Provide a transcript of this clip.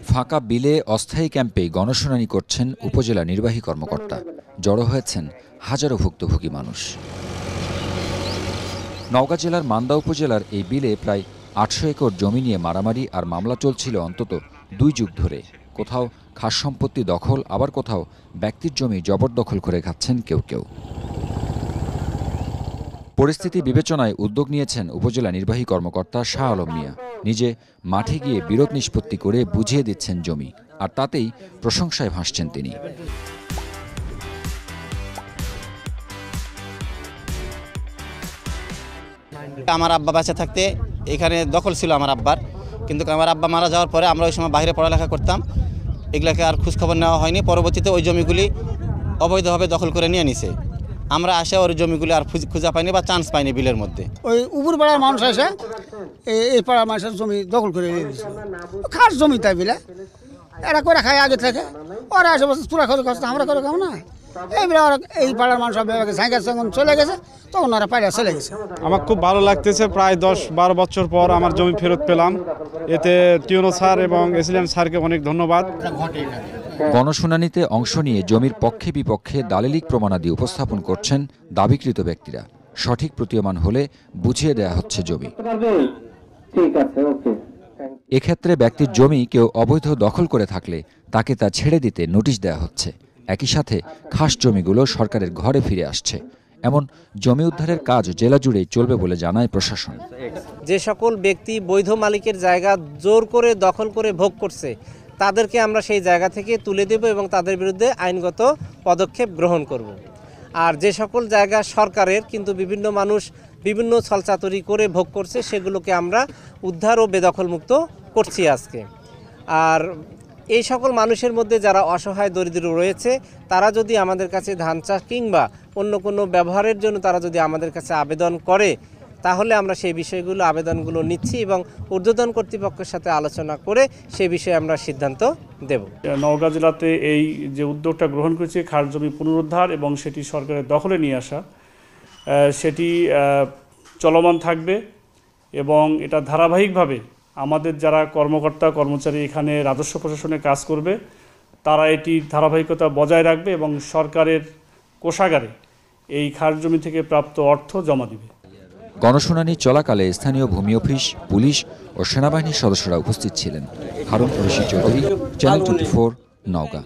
ফাঁকা বিলে অস্থায়ী ক্যাম্পে গণশুনানি করছেন উপজেলা নির্বাহী কর্মকর্তা। জড়ো হয়েছেন হাজারো ভুক্তভোগী মানুষ। নওগাঁ জেলার মান্দা উপজেলার এই বিলে প্রায় ৮০০ একর জমি নিয়ে মারামারি আর মামলা চলছিল অন্তত ২ যুগ ধরে। কোথাও খাস সম্পত্তি দখল, আবার কোথাও ব্যক্তির জমি জবরদখল করে খাচ্ছেন কেউ কেউ। পরিস্থিতি বিবেচনায় উদ্যোগ নিয়েছেন উপজেলা নির্বাহী কর্মকর্তা শাহ আলম মিয়া। নিজে মাঠে গিয়ে বিরোধ নিষ্পত্তি করে বুঝিয়ে দিচ্ছেন জমি, আর তাতেই প্রশংসায় ভাসছেন তিনি। আমার আব্বা বাঁচা থাকতে এখানে দখল ছিল আমার আব্বার, কিন্তু আমার আব্বা মারা যাওয়ার পরে আমরা ওই সময় বাইরে পড়ালেখা করতাম, এগুলাকে আর খোঁজখবর নেওয়া হয়নি। পরবর্তীতে ওই জমিগুলি অবৈধভাবে দখল করে নিয়ে নিছে। আমরা আসে ওই জমিগুলি আর খুঁজে পাইনি বা চান্স পাইনি বিলের মধ্যে। ওই উপর পাড়ার মানুষ আসে এই পাড়ার মানুষের জমি দখল করে নিয়ে নিছে। খাস জমি তাই বিলে এরা করে খায় আগে থেকে, ওরা আশেপাশে চূড়া খোঁজ করছে, আমরা করে খাও না। এইগুলো এই পাড়ার মানুষ যখন চলে গেছে তখন ওরা পাড়া চলে গেছে। আমার খুব ভালো লাগতেছে। প্রায় ১০-১২ বছর পর আমার জমি ফেরত পেলাম। এতে টিউনো স্যার এবং এসিলেন স্যারকে অনেক ধন্যবাদ। গণশুনানিতে অংশ নিয়ে জমির পক্ষে বিপক্ষে দালিলিক প্রমাণাদি উপস্থাপন করছেন দাবিকৃত ব্যক্তিরা। সঠিক প্রতীয়মান হলে বুঝিয়ে দেয়া হচ্ছে জমি। এক্ষেত্রে ব্যক্তির জমি কেউ অবৈধ দখল করে থাকলে তাকে তা ছেড়ে দিতে নোটিশ দেয়া হচ্ছে। একই সাথে খাস জমিগুলো সরকারের ঘরে ফিরে আসছে। এমন জমি উদ্ধারের কাজ জেলা জুড়েই চলবে বলে জানায় প্রশাসন। যে সকল ব্যক্তি বৈধ মালিকের জায়গা জোর করে দখল করে ভোগ করছে তাদেরকে আমরা সেই জায়গা থেকে তুলে দেব এবং তাদের বিরুদ্ধে আইনগত পদক্ষেপ গ্রহণ করব। আর যে সকল জায়গা সরকারের কিন্তু বিভিন্ন মানুষ বিভিন্ন ছলচাতুরি করে ভোগ করছে সেগুলোকে আমরা উদ্ধার ও বেদখলমুক্ত করছি আজকে। আর এই সকল মানুষের মধ্যে যারা অসহায় দরিদ্র রয়েছে তারা যদি আমাদের কাছে ধান চাষ কিংবা অন্য কোনো ব্যবহারের জন্য তারা যদি আমাদের কাছে আবেদন করে তাহলে আমরা সেই বিষয়গুলো আবেদনগুলো নিচ্ছি এবং ঊর্ধ্বতন কর্তৃপক্ষের সাথে আলোচনা করে সেই বিষয়ে আমরা সিদ্ধান্ত দেব। নওগাঁ জেলাতে এই যে উদ্যোগটা গ্রহণ করেছে খাস জমি পুনরুদ্ধার এবং সেটি সরকারের দখলে নিয়ে আসা, সেটি চলমান থাকবে এবং এটা ধারাবাহিকভাবে আমাদের যারা কর্মকর্তা কর্মচারী এখানে রাজস্ব প্রশাসনে কাজ করবে তারা এটি ধারাবাহিকতা বজায় রাখবে এবং সরকারের কোষাগারে এই খাস জমি থেকে প্রাপ্ত অর্থ জমা দিবে। গণশুনানি চলাকালে স্থানীয় ভূমি অফিস, পুলিশ ও সেনাবাহিনীর সদস্যরা উপস্থিত ছিলেন। হারুন রশিদ চৌধুরী, চ্যানেল 24, নওগাঁ।